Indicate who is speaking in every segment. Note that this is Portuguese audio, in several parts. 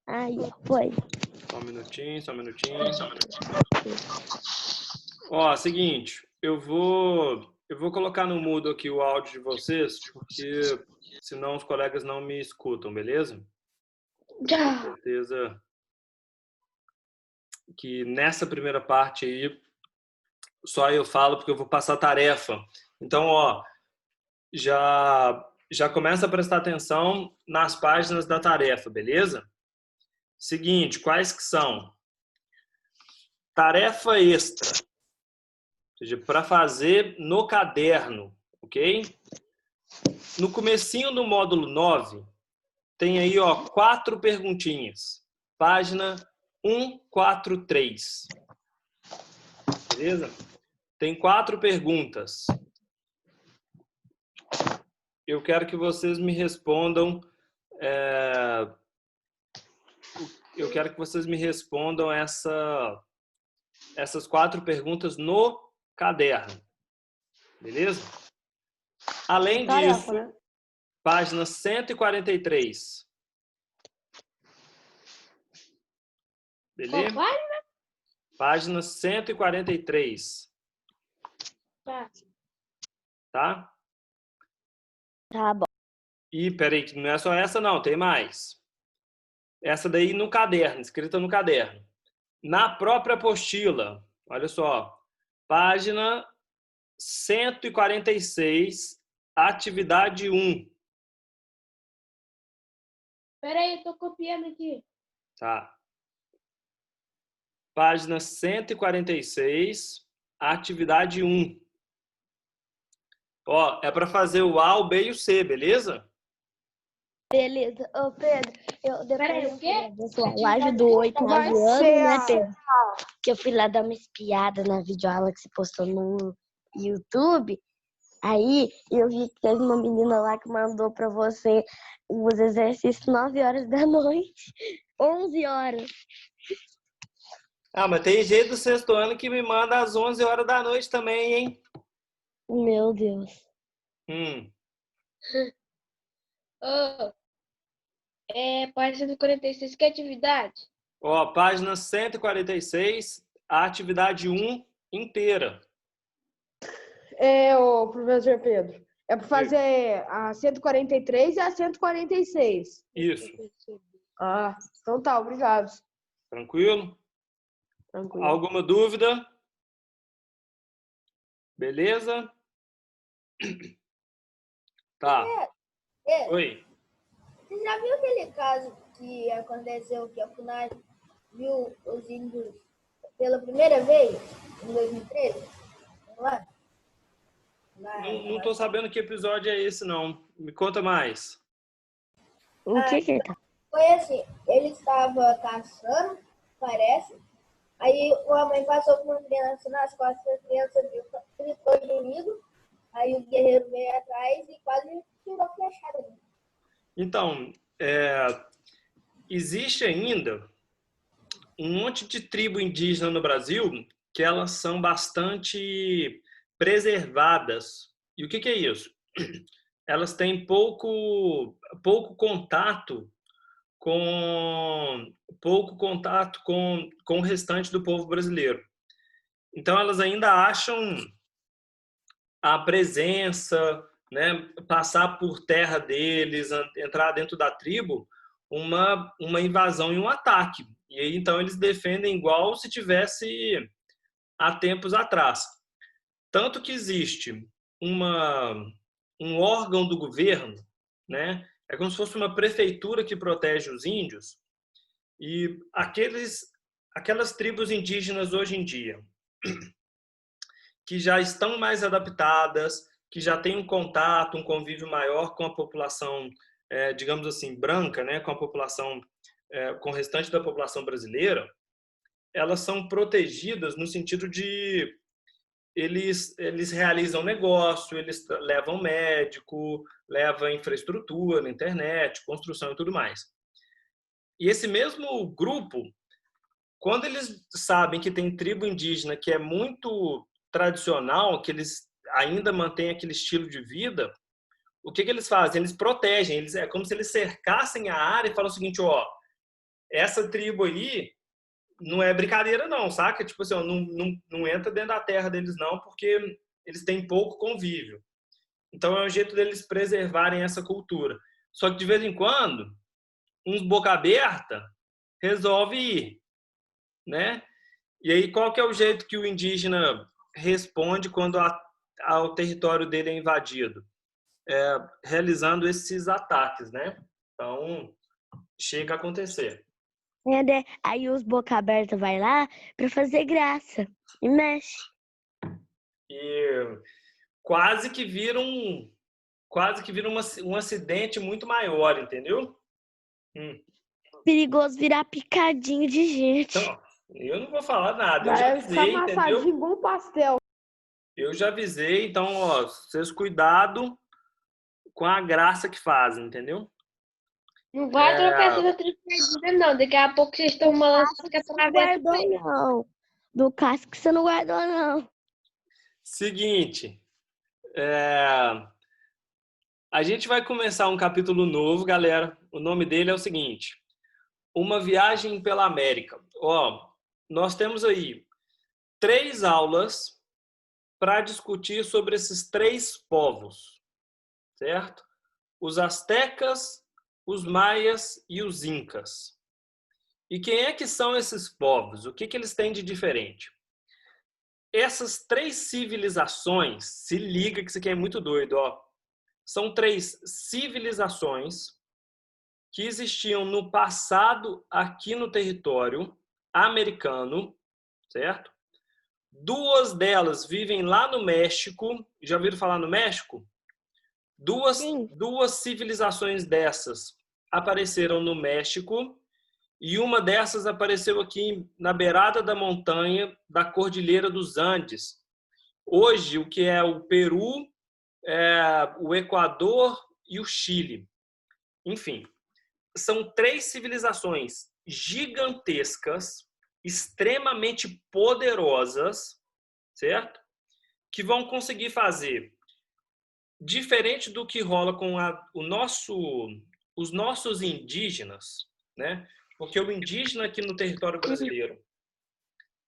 Speaker 1: Aí, foi.
Speaker 2: Só um minutinho, só um minutinho. Ó, seguinte, eu vou colocar no mudo aqui o áudio de vocês, porque senão os colegas não me escutam, beleza?
Speaker 1: Já.
Speaker 2: Com certeza que nessa primeira parte aí só eu falo porque eu vou passar tarefa. Então, ó, já começa a prestar atenção nas páginas da tarefa, beleza? Seguinte, quais que são? Tarefa extra, ou seja, para fazer no caderno, ok? No comecinho do módulo 9, tem aí, ó, 4 perguntinhas. Página 143. Beleza? Tem 4 perguntas. Eu quero que vocês me respondam. Eu quero que vocês me respondam essas 4 perguntas no caderno. Beleza? Além disso,
Speaker 1: Tarefa, né?
Speaker 2: página 143. Beleza? Página 143.
Speaker 1: Tá.
Speaker 2: Tá?
Speaker 1: Tá bom.
Speaker 2: E peraí, que não é só essa não, tem mais. Essa daí no caderno, escrita no caderno. Na própria apostila, olha só, página 146, atividade 1.
Speaker 3: Peraí, eu tô copiando aqui.
Speaker 2: Tá. Página 146, atividade 1. Ó, é para fazer o A, o B e o C, beleza?
Speaker 1: Beleza. Ô, Pedro,
Speaker 3: Peraí, o quê?
Speaker 1: Sua live do 8, 9
Speaker 4: Vai
Speaker 1: anos,
Speaker 4: ser
Speaker 1: né,
Speaker 4: a-
Speaker 1: Pedro? Que eu fui lá dar uma espiada na videoaula que você postou no YouTube. Aí eu vi que teve uma menina lá que mandou pra você os exercícios 9 horas da noite. 11 horas.
Speaker 2: Ah, mas tem jeito do sexto ano que me manda às 11 horas da noite também, hein?
Speaker 1: Meu Deus.
Speaker 3: Ô, página 46, que atividade?
Speaker 2: Ó, página 146, a atividade 1 inteira.
Speaker 4: Ô, professor Pedro, é para fazer a 143 e a 146.
Speaker 2: Isso.
Speaker 4: Ah, então tá, obrigado.
Speaker 2: Tranquilo?
Speaker 1: Tranquilo.
Speaker 2: Alguma dúvida? Beleza? Tá. Oi.
Speaker 5: Você já viu aquele caso que aconteceu que a FUNAI viu os índios pela primeira vez em 2013? Vamos lá?
Speaker 2: Não tô sabendo que episódio é esse, não. Me conta mais.
Speaker 1: O que que ele tá?
Speaker 5: Foi assim, ele estava caçando, parece. Aí uma mãe passou com uma criança nas costas, a criança gritou de inimigo. Aí o guerreiro veio atrás e quase tirou a flechada dele.
Speaker 2: Então, existe ainda um monte de tribo indígena no Brasil que elas são bastante preservadas. E o que é isso? Elas têm pouco contato com o restante do povo brasileiro. Então elas ainda acham a presença, né, passar por terra deles, entrar dentro da tribo, uma invasão e um ataque. E aí então eles defendem igual se tivesse há tempos atrás. Tanto que existe um órgão do governo, né? É como se fosse uma prefeitura que protege os índios, e aquelas tribos indígenas hoje em dia que já estão mais adaptadas, que já têm um contato, um convívio maior com a população, digamos assim, branca, né? Com a população, com o restante da população brasileira, elas são protegidas no sentido de eles realizam negócio, eles levam médico, levam infraestrutura, internet, construção e tudo mais. E esse mesmo grupo, quando eles sabem que tem tribo indígena que é muito tradicional, que eles ainda mantêm aquele estilo de vida, o que eles fazem? Eles protegem, é como se eles cercassem a área e falam o seguinte, ó, essa tribo aí não é brincadeira não, saca? Tipo assim, ó, não entra dentro da terra deles não, porque eles têm pouco convívio. Então é um jeito deles preservarem essa cultura. Só que de vez em quando, uns boca aberta resolve ir, né? E aí qual que é o jeito que o indígena responde quando o território dele é invadido? Realizando esses ataques, né? Então, chega a acontecer.
Speaker 1: Né? Aí os boca aberta vai lá pra fazer graça e mexe.
Speaker 2: E quase que vira um acidente muito maior, entendeu?
Speaker 1: Perigoso virar picadinho de gente.
Speaker 2: Então, eu não vou falar nada, eu já
Speaker 4: Vai ficar
Speaker 2: avisei, entendeu?
Speaker 4: amassadinho igual um pastel.
Speaker 2: Eu já avisei, então, ó, vocês cuidado com a graça que fazem, entendeu?
Speaker 3: Não vai tropeçar na tribo perdida, não. Daqui a pouco vocês estão balançando que a
Speaker 1: Você não
Speaker 3: travessa
Speaker 1: guardou, não. Do casco você não guardou, não.
Speaker 2: Seguinte, a gente vai começar um capítulo novo, galera. O nome dele é o seguinte: Uma Viagem pela América. Ó, nós temos aí 3 aulas para discutir sobre esses 3 povos, certo? Os astecas, os maias e os incas. E quem é que são esses povos? O que eles têm de diferente? Essas 3 civilizações, se liga que isso aqui é muito doido, ó. São 3 civilizações que existiam no passado aqui no território americano, certo? 2 delas vivem lá no México. Já ouviram falar no México? Duas civilizações dessas apareceram no México e uma dessas apareceu aqui na beirada da montanha da Cordilheira dos Andes. Hoje, o que é o Peru, o Equador e o Chile. Enfim, são 3 civilizações gigantescas, extremamente poderosas, certo? Que vão conseguir fazer diferente do que rola com os nossos indígenas, né? Porque o indígena aqui no território brasileiro,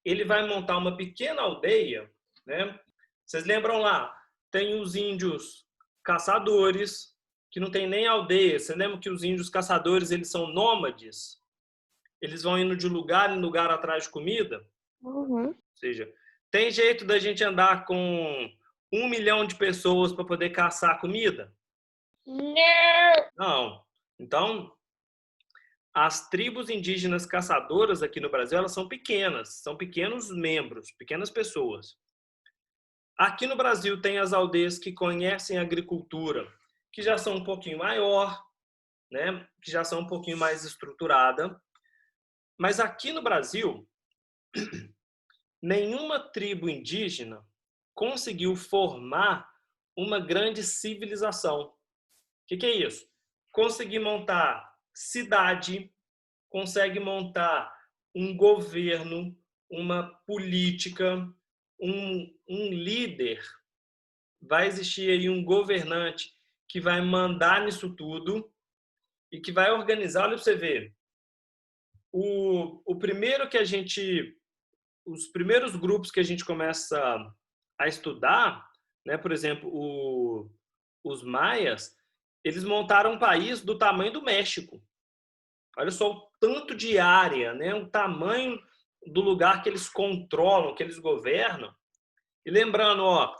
Speaker 2: ele vai montar uma pequena aldeia, né? Vocês lembram lá? Tem os índios caçadores, que não tem nem aldeia. Você lembra que os índios caçadores, eles são nômades? Eles vão indo de lugar em lugar atrás de comida?
Speaker 1: Uhum.
Speaker 2: Ou seja, tem jeito da gente andar com 1 milhão de pessoas para poder caçar comida?
Speaker 3: Não!
Speaker 2: Não. Então, as tribos indígenas caçadoras aqui no Brasil, elas são pequenas, são pequenos membros, pequenas pessoas. Aqui no Brasil tem as aldeias que conhecem a agricultura, que já são um pouquinho maior, né? Que já são um pouquinho mais estruturada. Mas aqui no Brasil, nenhuma tribo indígena conseguiu formar uma grande civilização. O que é isso? Conseguir montar cidade, consegue montar um governo, uma política, um líder. Vai existir aí um governante que vai mandar nisso tudo e que vai organizar. Olha para você ver. Os primeiros grupos que a gente começa a estudar, né, por exemplo, os maias, eles montaram um país do tamanho do México. Olha só o tanto de área, né, o tamanho do lugar que eles controlam, que eles governam. E lembrando, ó,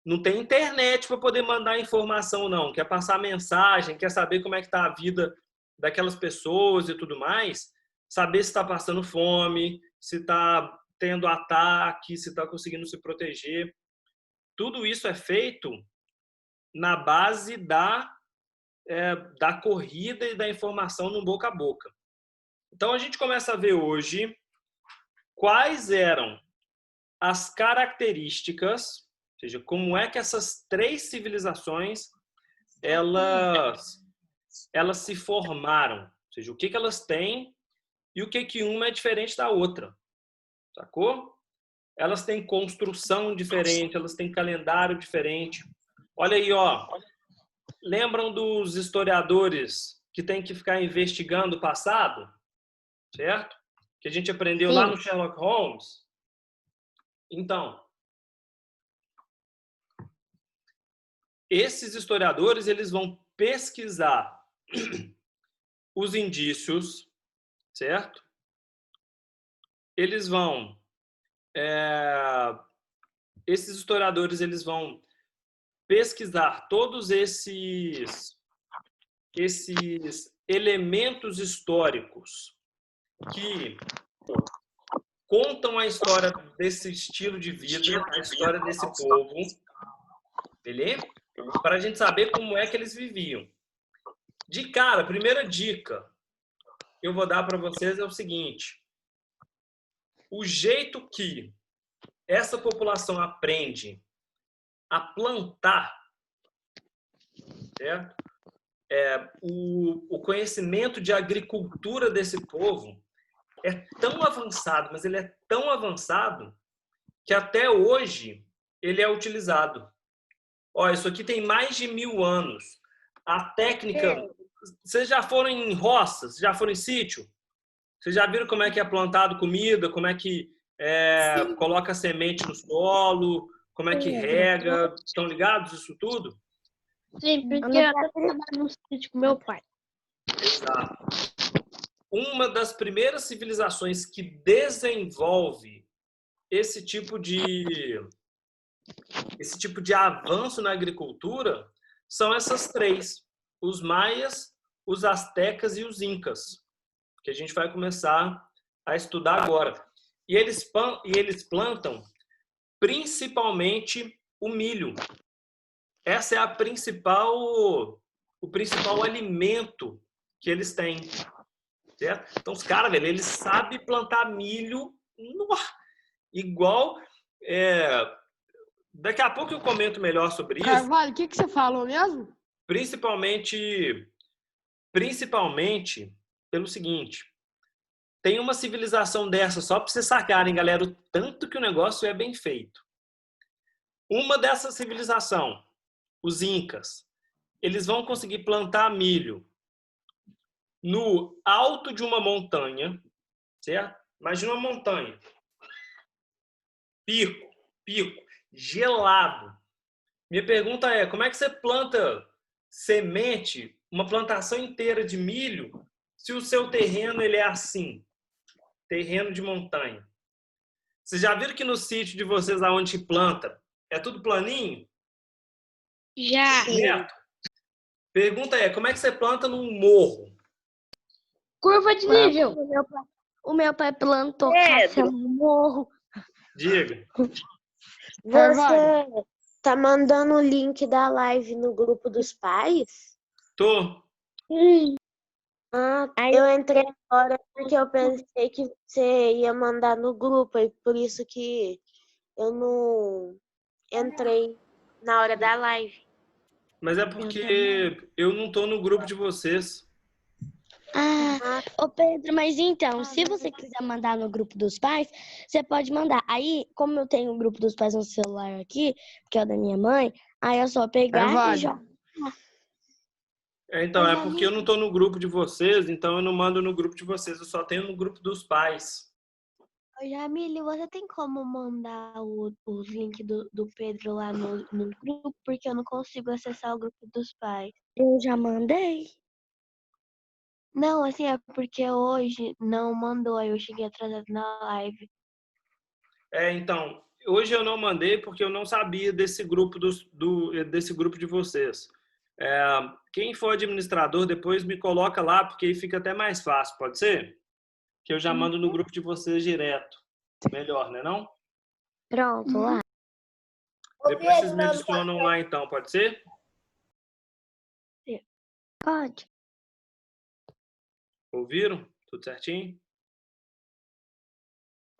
Speaker 2: não tem internet para poder mandar informação, não. Quer passar mensagem, quer saber como é que está a vida daquelas pessoas e tudo mais, saber se está passando fome, se está tendo ataque, se está conseguindo se proteger. Tudo isso é feito na base da corrida e da informação no boca a boca. Então, a gente começa a ver hoje quais eram as características, ou seja, como é que essas 3 civilizações elas se formaram, ou seja, o que elas têm e o que uma é diferente da outra, sacou? Elas têm construção diferente, elas têm calendário diferente. Olha aí, ó. Lembram dos historiadores que tem que ficar investigando o passado? certo? Que a gente aprendeu
Speaker 1: Sim.
Speaker 2: lá no Sherlock Holmes. Então, esses historiadores, eles vão pesquisar os indícios, certo? Eles vão... esses historiadores, eles vão pesquisar todos esses elementos históricos que contam a história desse estilo de vida, a história desse povo, beleza? Para a gente saber como é que eles viviam. De cara, a primeira dica que eu vou dar para vocês é o seguinte: o jeito que essa população aprende a plantar, certo? O conhecimento de agricultura desse povo é tão avançado, mas ele é tão avançado que até hoje ele é utilizado. Ó, isso aqui tem mais de 1000 anos. A técnica... Vocês já foram em roças? Já foram em sítio? Vocês já viram como é que é plantado comida? Como é que coloca semente no solo? Como é que rega? Estão ligados isso tudo?
Speaker 3: Sim, porque eu até trabalho no sítio com meu pai.
Speaker 2: Exato. Uma das primeiras civilizações que desenvolve esse tipo de avanço na agricultura são essas três: os maias, os astecas e os incas, que a gente vai começar a estudar agora. E eles plantam principalmente o milho. Essa é o principal alimento que eles têm, certo? Então os caras, velho, eles sabem plantar milho igual... Daqui a pouco eu comento melhor sobre isso.
Speaker 4: Carvalho, o que você falou mesmo?
Speaker 2: Principalmente pelo seguinte: tem uma civilização dessa, só para vocês sacarem, galera, o tanto que o negócio é bem feito. Uma dessa civilização, os incas, eles vão conseguir plantar milho no alto de uma montanha, certo? Imagina uma montanha. Pico, gelado. Minha pergunta é: como é que você planta semente, uma plantação inteira de milho, se o seu terreno ele é assim, terreno de montanha? Vocês já viram que no sítio de vocês, aonde planta, é tudo planinho?
Speaker 3: Já.
Speaker 2: Certo? Pergunta é: como é que você planta num morro?
Speaker 3: Curva de nível.
Speaker 1: O meu pai plantou
Speaker 3: Pedro.
Speaker 1: café no morro.
Speaker 2: Diga.
Speaker 4: Carvalho.
Speaker 6: Você tá mandando o link da live no grupo dos pais?
Speaker 2: Tô.
Speaker 6: Ah,
Speaker 1: Aí
Speaker 6: eu entrei agora porque eu pensei que você ia mandar no grupo, e por isso que eu não entrei na hora da live.
Speaker 2: Mas é porque eu não tô no grupo de vocês.
Speaker 1: Ô Pedro, mas então, se você quiser mandar no grupo dos pais, você pode mandar. Aí, como eu tenho o grupo dos pais no celular aqui, que é o da minha mãe, aí é só pegar
Speaker 4: Carvalho.
Speaker 1: e já.
Speaker 2: Então, é porque eu não tô no grupo de vocês, então eu não mando no grupo de vocês, eu só tenho no grupo dos pais.
Speaker 6: Ô, Jamile, você tem como mandar os links do Pedro lá no grupo? Porque eu não consigo acessar o grupo dos pais.
Speaker 1: Eu já mandei.
Speaker 6: Não, assim, é porque hoje não mandou, aí eu cheguei atrasado na live.
Speaker 2: Então, hoje eu não mandei porque eu não sabia desse grupo desse grupo de vocês. Quem for administrador, depois me coloca lá, porque aí fica até mais fácil, pode ser? Que eu já mando no grupo de vocês direto. Melhor, né não?
Speaker 1: Pronto, lá.
Speaker 2: Depois vocês me adicionam lá então, pode ser?
Speaker 1: Pode.
Speaker 2: Ouviram? Tudo certinho?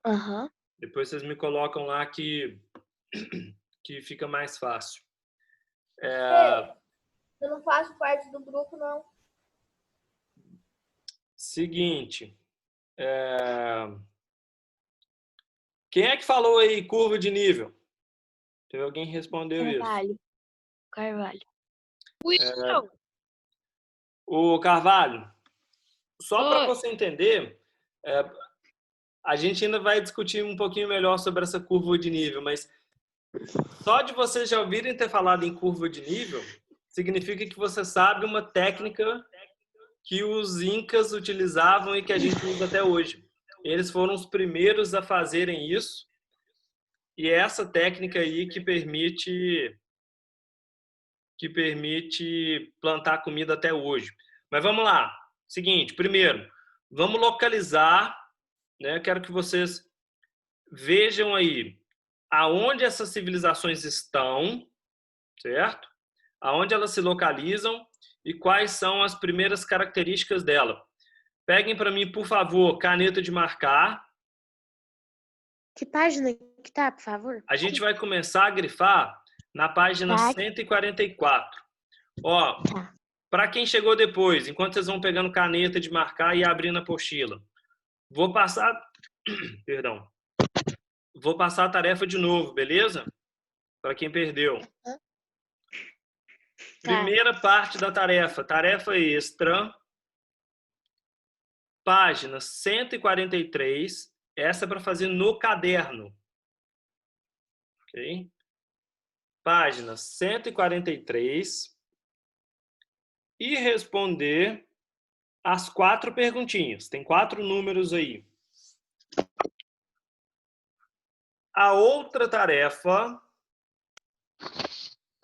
Speaker 6: Aham.
Speaker 2: Depois vocês me colocam lá que fica mais fácil.
Speaker 5: Eu não faço parte do grupo, não.
Speaker 2: Seguinte. Quem é que falou aí curva de nível? Teve alguém que respondeu isso.
Speaker 6: Carvalho.
Speaker 2: O Carvalho, só para você entender, A gente ainda vai discutir um pouquinho melhor sobre essa curva de nível, mas só de vocês já ouvirem ter falado em curva de nível, significa que você sabe uma técnica que os incas utilizavam e que a gente usa até hoje. Eles foram os primeiros a fazerem isso, e é essa técnica aí que permite plantar comida até hoje. Mas vamos lá. Seguinte, primeiro, vamos localizar, né? Quero que vocês vejam aí aonde essas civilizações estão, certo? Aonde elas se localizam e quais são as primeiras características dela. Peguem para mim, por favor, caneta de marcar.
Speaker 6: Que página que tá, por favor?
Speaker 2: A gente vai começar a grifar na página 144. Ó, para quem chegou depois, enquanto vocês vão pegando caneta de marcar e abrindo a apostila, vou passar a tarefa de novo, beleza? Para quem perdeu. Primeira parte da tarefa, tarefa extra, página 143, essa é para fazer no caderno. Ok? Página 143 e responder as 4 perguntinhas. Tem 4 números aí. A outra tarefa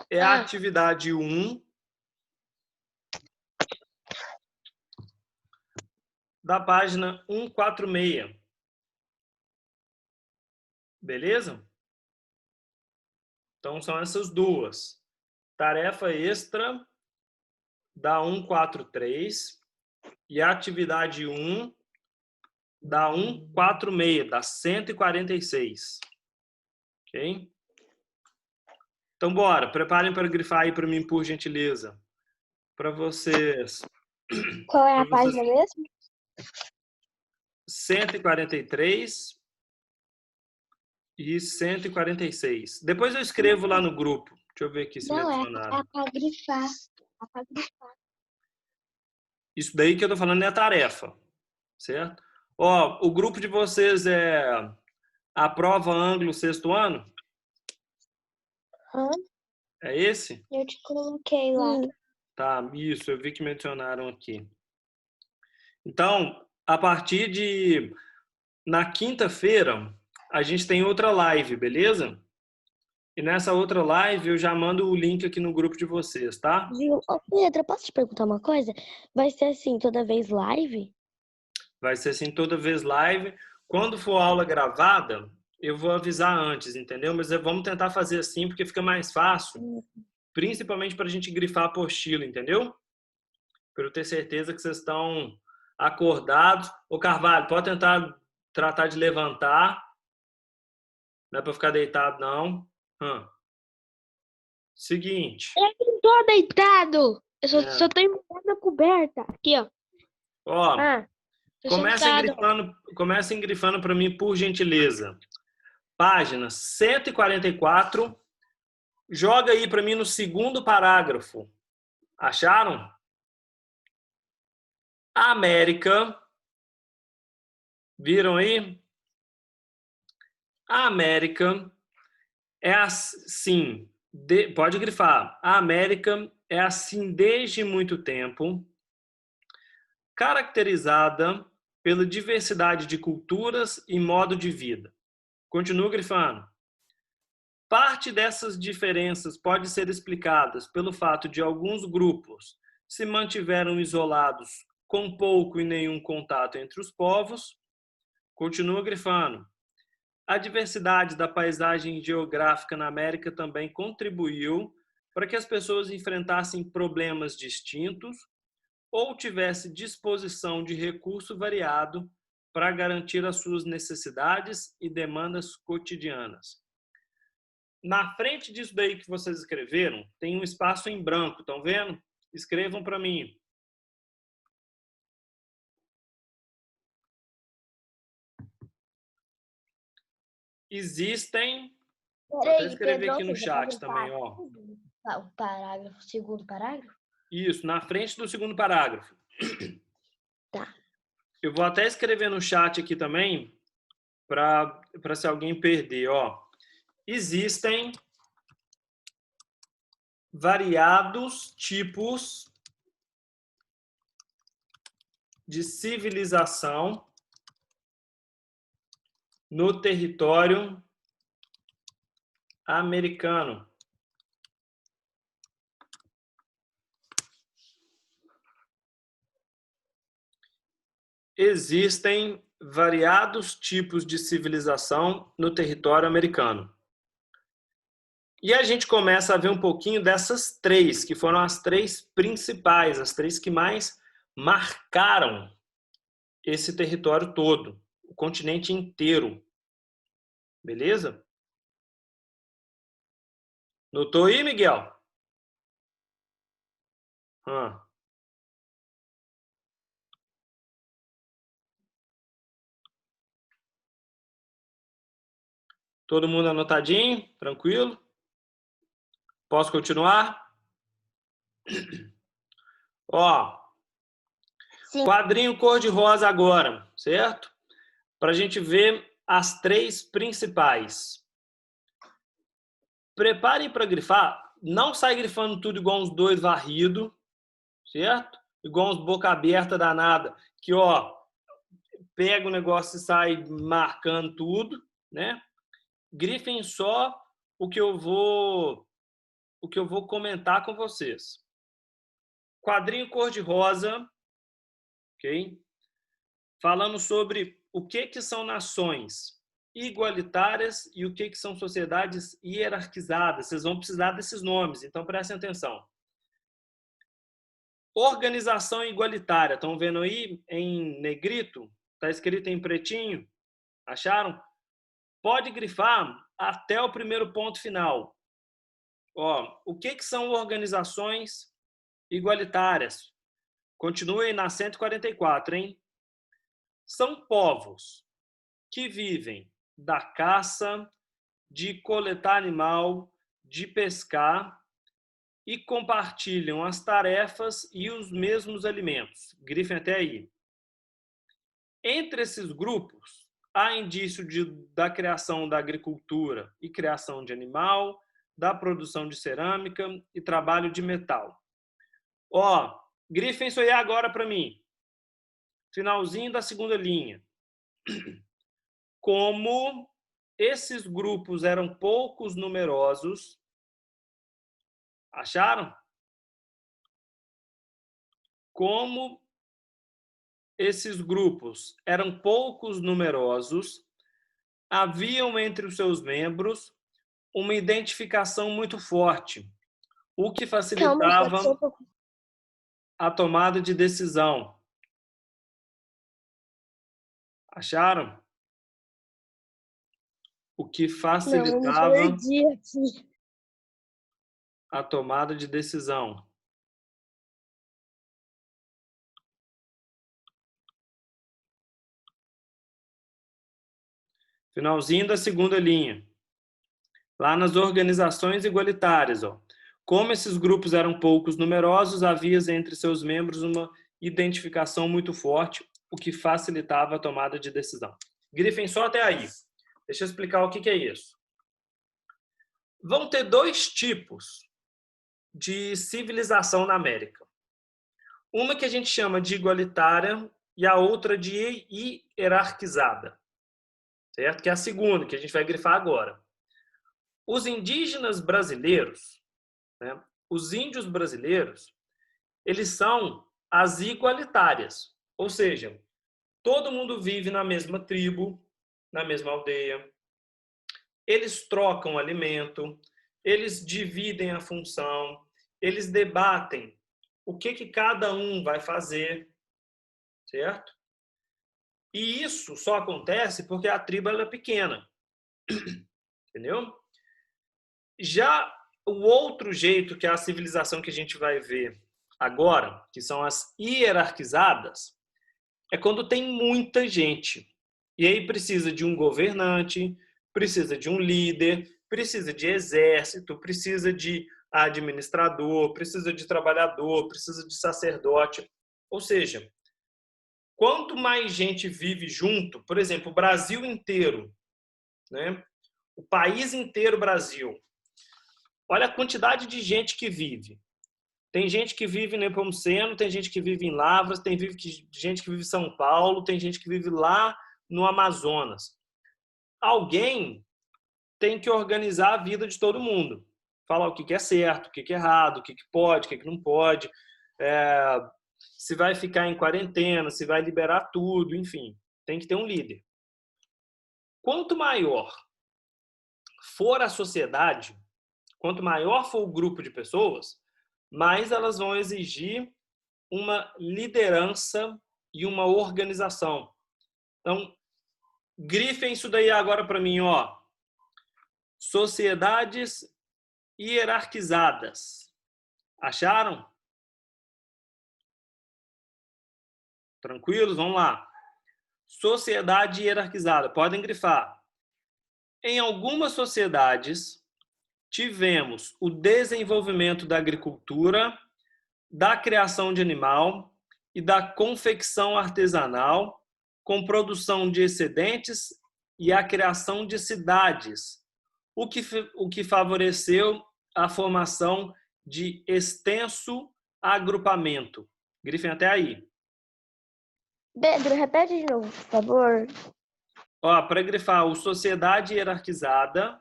Speaker 2: é a atividade 1 da página 146. Beleza? Então, são essas duas. Tarefa extra da 143 e a atividade 1 da 146, da 146. Ok? Então, bora. Preparem para grifar aí para mim, por gentileza. Para vocês.
Speaker 3: Qual é a página mesmo?
Speaker 2: 143 e 146. Depois eu escrevo lá no grupo. Deixa eu ver aqui se me adicionaram.
Speaker 3: É para grifar.
Speaker 2: Isso daí que eu tô falando é a tarefa, certo? Ó, o grupo de vocês é a prova Anglo 6º ano? É esse?
Speaker 3: Eu te coloquei lá.
Speaker 2: Tá, isso, eu vi que mencionaram aqui. Então, a partir de... Na quinta-feira, a gente tem outra live, beleza? E nessa outra live eu já mando o link aqui no grupo de vocês, tá?
Speaker 1: Viu? Ô, Pedro, posso te perguntar uma coisa? Vai ser assim toda vez live?
Speaker 2: Vai ser assim toda vez live. Quando for aula gravada, eu vou avisar antes, entendeu? Mas vamos tentar fazer assim porque fica mais fácil. Principalmente para a gente grifar a apostila, entendeu? Para eu ter certeza que vocês estão acordados. Ô Carvalho, pode tentar tratar de levantar. Não é para ficar deitado, não. Seguinte.
Speaker 3: Eu não tô deitado. Eu só tô embaixo da coberta. Aqui, ó.
Speaker 2: Ó, comecem grifando para mim, por gentileza. Página 144. Joga aí para mim no segundo parágrafo. Acharam? A América. Viram aí? A América é assim. Pode grifar. A América é assim desde muito tempo, caracterizada pela diversidade de culturas e modo de vida. Continua grifando. Parte dessas diferenças pode ser explicadas pelo fato de alguns grupos se mantiveram isolados com pouco e nenhum contato entre os povos. Continua grifando. A diversidade da paisagem geográfica na América também contribuiu para que as pessoas enfrentassem problemas distintos ou tivessem disposição de recurso variado para garantir as suas necessidades e demandas cotidianas. Na frente disso daí que vocês escreveram, tem um espaço em branco, estão vendo? Escrevam para mim. Existem... Vou até escrever aqui no chat também, ó.
Speaker 1: O parágrafo, segundo parágrafo?
Speaker 2: Isso, na frente do segundo parágrafo.
Speaker 1: Tá.
Speaker 2: Eu vou até escrever no chat aqui também, para se alguém perder. Ó, existem variados tipos de civilização no território americano. Existem variados tipos de civilização no território americano. E a gente começa a ver um pouquinho dessas três, que foram as três principais, as três que mais marcaram esse território todo, o continente inteiro. Beleza? Notou aí, Miguel? Todo mundo anotadinho? Tranquilo? Posso continuar? Ó,
Speaker 1: Sim.
Speaker 2: quadrinho cor-de-rosa agora, certo? Para a gente ver as três principais. Preparem para grifar. Não sai grifando tudo igual uns dois varridos, certo? Igual uns boca aberta danada, que ó, pega o negócio e sai marcando tudo, né? Grifem só o que eu vou comentar com vocês. Quadrinho cor-de-rosa, ok? Falando sobre o que são nações igualitárias e o que são sociedades hierarquizadas. Vocês vão precisar desses nomes, então prestem atenção. Organização igualitária, estão vendo aí em negrito? Está escrito em pretinho? Acharam? Pode grifar até o primeiro ponto final. Ó, o que são organizações igualitárias? Continue na 144, hein? São povos que vivem da caça, de coletar animal, de pescar e compartilham as tarefas e os mesmos alimentos. Grifem até aí. Entre esses grupos, há indício da criação da agricultura e criação de animal, da produção de cerâmica e trabalho de metal. Ó, grifem isso aí agora para mim. Finalzinho da segunda linha. Como esses grupos eram poucos numerosos, acharam? Como esses grupos eram poucos numerosos, haviam entre os seus membros uma identificação muito forte, o que facilitava a tomada de decisão. Acharam? O que facilitava a tomada de decisão. Finalzinho da segunda linha. Lá nas organizações igualitárias, ó. Como esses grupos eram poucos numerosos, havia entre seus membros uma identificação muito forte, o que facilitava a tomada de decisão. Grifem só até aí. Deixa eu explicar o que é isso. Vão ter dois tipos de civilização na América. Uma que a gente chama de igualitária e a outra de hierarquizada. Certo? Que é a segunda, que a gente vai grifar agora. Os indígenas brasileiros, né? Os índios brasileiros, eles são as igualitárias. Ou seja, todo mundo vive na mesma tribo, na mesma aldeia. Eles trocam alimento, eles dividem a função, eles debatem o que cada um vai fazer, certo? E isso só acontece porque a tribo ela é pequena, entendeu? Já o outro jeito, que é a civilização que a gente vai ver agora, que são as hierarquizadas, é quando tem muita gente. E aí precisa de um governante, precisa de um líder, precisa de exército, precisa de administrador, precisa de trabalhador, precisa de sacerdote. Ou seja, quanto mais gente vive junto, por exemplo, o Brasil inteiro, né? O país inteiro Brasil. Olha a quantidade de gente que vive. Tem gente que vive em Nepomuceno, tem gente que vive em Lavras, tem gente que vive em São Paulo, tem gente que vive lá no Amazonas. Alguém tem que organizar a vida de todo mundo. Falar o que é certo, o que é errado, o que pode, o que não pode. Se vai ficar em quarentena, se vai liberar tudo, enfim. Tem que ter um líder. Quanto maior for a sociedade, quanto maior for o grupo de pessoas, mais elas vão exigir uma liderança e uma organização. Então, grifem isso daí agora para mim, ó. Sociedades hierarquizadas. Acharam? Tranquilos? Vamos lá. Sociedade hierarquizada. Podem grifar. Em algumas sociedades, tivemos o desenvolvimento da agricultura, da criação de animal e da confecção artesanal, com produção de excedentes e a criação de cidades, o que favoreceu a formação de extenso agrupamento. Grifem até aí.
Speaker 1: Pedro, repete de novo, por favor.
Speaker 2: Ó, para grifar, o sociedade hierarquizada.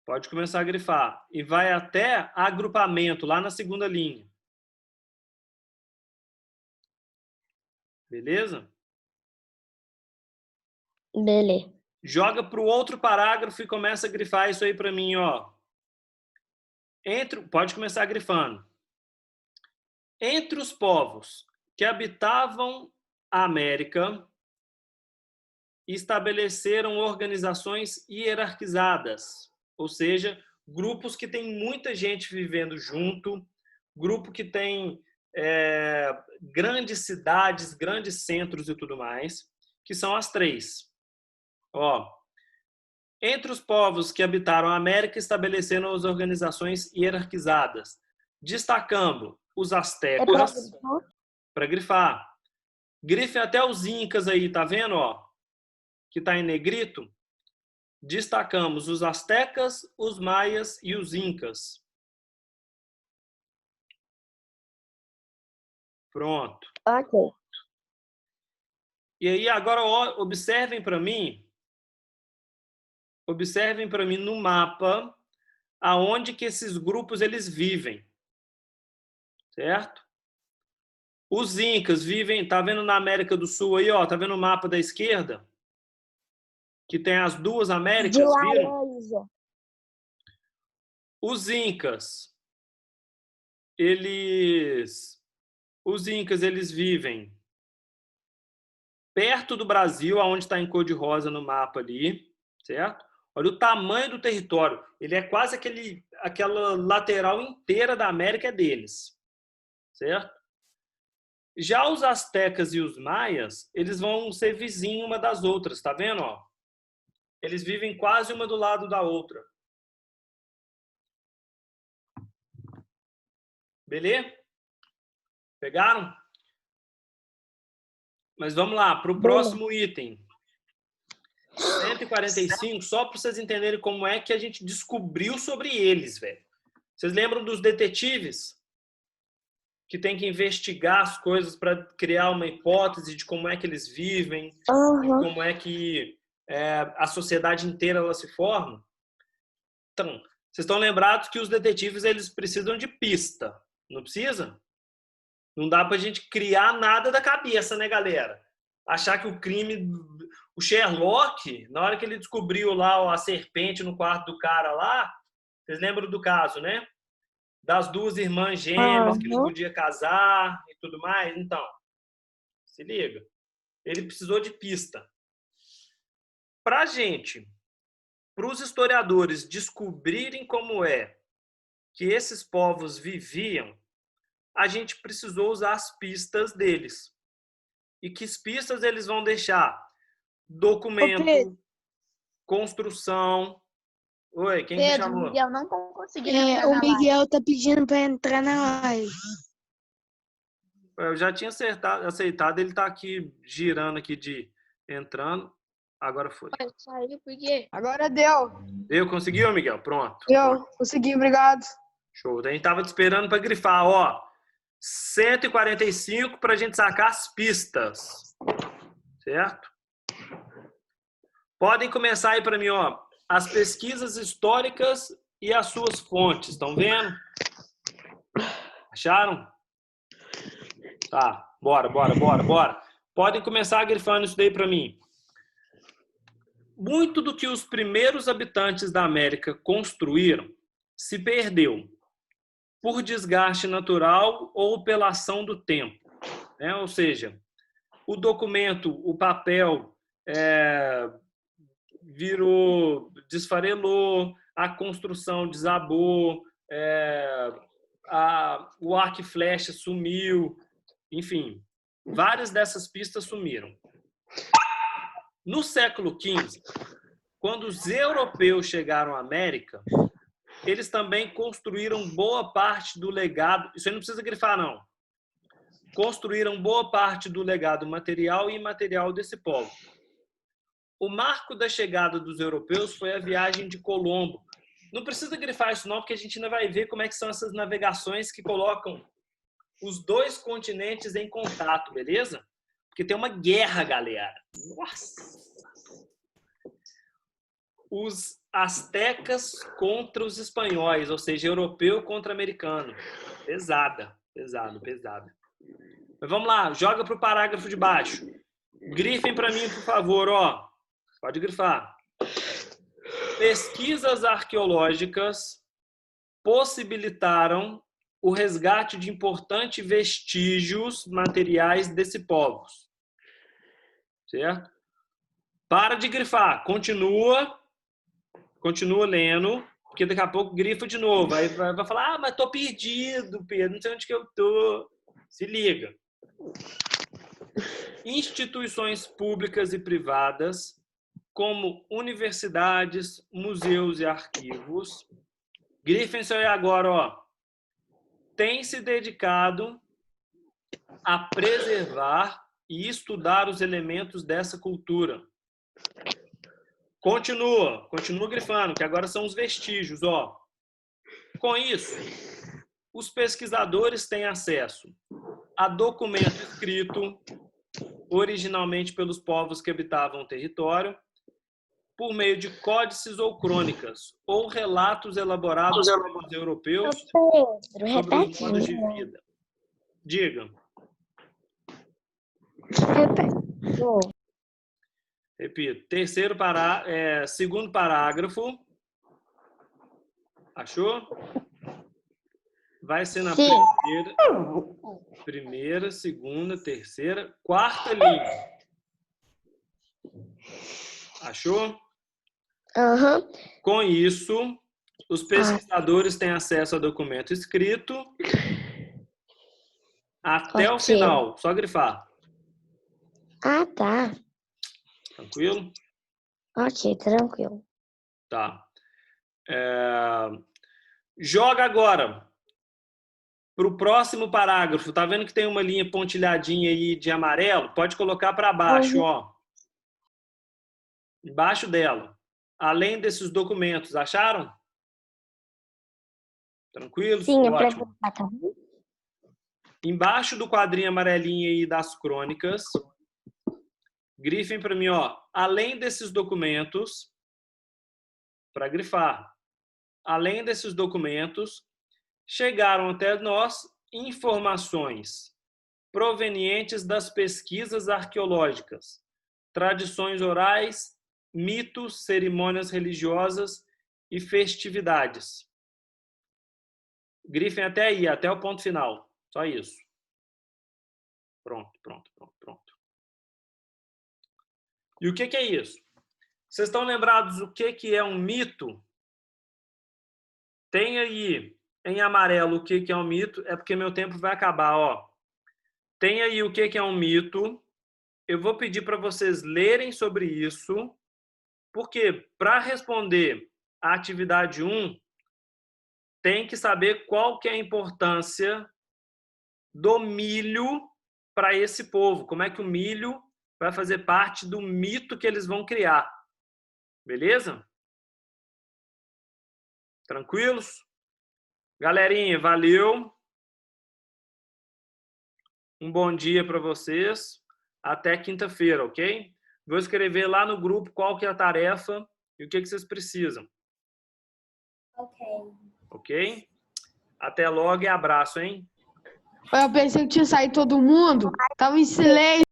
Speaker 2: Pode começar a grifar. E vai até agrupamento, lá na segunda linha. Beleza?
Speaker 1: Beleza.
Speaker 2: Joga para o outro parágrafo e começa a grifar isso aí para mim, ó. Pode começar grifando. Entre os povos que habitavam a América, estabeleceram organizações hierarquizadas, ou seja, grupos que tem muita gente vivendo junto, grupo que tem grandes cidades, grandes centros e tudo mais, que são as 3. Ó, entre os povos que habitaram a América, estabeleceram as organizações hierarquizadas, destacando os astecas, para grifar. Grifem até os incas aí, tá vendo, ó? Que tá em negrito. Destacamos os astecas, os maias e os incas. Pronto.
Speaker 1: Ok.
Speaker 2: E aí agora observem para mim no mapa aonde que esses grupos eles vivem. Certo? Os incas vivem, tá vendo na América do Sul aí, ó, tá vendo o mapa da esquerda? Que tem as duas Américas,
Speaker 1: De
Speaker 2: viram?
Speaker 1: laranja.
Speaker 2: Os incas, eles vivem perto do Brasil, aonde está em cor de rosa no mapa ali, certo? Olha o tamanho do território. Ele é quase aquela lateral inteira da América é deles, certo? Já os astecas e os maias, eles vão ser vizinhos uma das outras, tá vendo? Ó? Eles vivem quase uma do lado da outra. Beleza? Pegaram? Mas vamos lá, para o próximo item. 145, só para vocês entenderem como é que a gente descobriu sobre eles, velho. Vocês lembram dos detetives? Que tem que investigar as coisas para criar uma hipótese de como é que eles vivem, de como é que a sociedade inteira ela se forma. Então, vocês estão lembrados que os detetives eles precisam de pista, não precisa? Não dá para a gente criar nada da cabeça, né, galera? Achar que o crime... O Sherlock, na hora que ele descobriu lá a serpente no quarto do cara lá, vocês lembram do caso, né? Das 2 irmãs gêmeas que não podia casar e tudo mais. Então, se liga. Ele precisou de pista. Para os historiadores descobrirem como é que esses povos viviam, a gente precisou usar as pistas deles. E que pistas eles vão deixar? Documento, construção. Oi, quem me chamou?
Speaker 6: O Miguel não tá conseguindo
Speaker 4: O Miguel tá pedindo para entrar na live.
Speaker 2: Eu já tinha aceitado, ele tá aqui girando aqui entrando. Agora foi.
Speaker 3: Saiu por quê?
Speaker 4: Agora deu.
Speaker 2: Conseguiu, Miguel? Pronto.
Speaker 4: Deu. Consegui, obrigado.
Speaker 2: Show. A gente tava te esperando para grifar, ó. 145 para a gente sacar as pistas. Certo? Podem começar aí para mim, ó. As pesquisas históricas e as suas fontes. Estão vendo? Acharam? Tá. Bora. Podem começar grifando isso daí para mim. Muito do que os primeiros habitantes da América construíram se perdeu por desgaste natural ou pela ação do tempo, né? Ou seja, o documento, o papel desfarelou, a construção desabou, o arco e flecha sumiu, enfim, várias dessas pistas sumiram. No século XV, quando os europeus chegaram à América, eles também construíram boa parte do legado. Isso aí não precisa grifar, não. Construíram boa parte do legado material e imaterial desse povo. O marco da chegada dos europeus foi a viagem de Colombo. Não precisa grifar isso, não, porque a gente ainda vai ver como é que são essas navegações que colocam os dois continentes em contato, beleza? Porque tem uma guerra, galera. Nossa! Os astecas contra os espanhóis, ou seja, europeu contra americano. Pesada. Mas vamos lá, joga para o parágrafo de baixo. Grifem para mim, por favor, ó. Pode grifar. Pesquisas arqueológicas possibilitaram o resgate de importantes vestígios materiais desse povo. Certo? Para de grifar. Continua lendo, porque daqui a pouco grifa de novo. Aí vai falar, mas tô perdido, Pedro, não sei onde que eu tô. Se liga. Instituições públicas e privadas, como universidades, museus e arquivos, grifem isso aí agora, ó, têm se dedicado a preservar e estudar os elementos dessa cultura. Continua grifando, que agora são os vestígios, ó. Com isso, os pesquisadores têm acesso a documento escrito, originalmente pelos povos que habitavam o território, por meio de códices ou crônicas, ou relatos elaborados pelos europeus
Speaker 1: Pedro,
Speaker 2: sobre os
Speaker 1: repete.
Speaker 2: modos de vida. Diga.
Speaker 1: Repete.
Speaker 2: Repito. Segundo parágrafo. Achou? Vai ser na primeira, segunda, terceira, quarta linha. Achou?
Speaker 1: Aham.
Speaker 2: Com isso, os pesquisadores têm acesso a documento escrito até o final. Só grifar.
Speaker 1: Ah, tá.
Speaker 2: Tranquilo?
Speaker 1: Ok, tranquilo.
Speaker 2: Tá. Joga agora para o próximo parágrafo. Tá vendo que tem uma linha pontilhadinha aí de amarelo? Pode colocar para baixo, ó. Embaixo dela. Além desses documentos, acharam? Tranquilo?
Speaker 1: Sim,
Speaker 2: ótimo. Embaixo do quadrinho amarelinho aí das crônicas, grifem para mim, ó. Além desses documentos, para grifar. Além desses documentos, chegaram até nós informações provenientes das pesquisas arqueológicas, tradições orais, mitos, cerimônias religiosas e festividades. Grifem até aí, até o ponto final. Só isso. Pronto. E o que é isso? Vocês estão lembrados o que é um mito? Tem aí em amarelo o que é um mito. É porque meu tempo vai acabar, ó. Tem aí o que é um mito. Eu vou pedir para vocês lerem sobre isso, porque para responder a atividade 1, tem que saber qual que é a importância do milho para esse povo. Como é que o milho vai fazer parte do mito que eles vão criar. Beleza? Tranquilos? Galerinha, valeu. Um bom dia para vocês. Até quinta-feira, ok? Vou escrever lá no grupo qual que é a tarefa e o que vocês precisam.
Speaker 5: Ok.
Speaker 2: Ok? Até logo e abraço, hein?
Speaker 4: Eu pensei que tinha saído todo mundo. Tava em silêncio.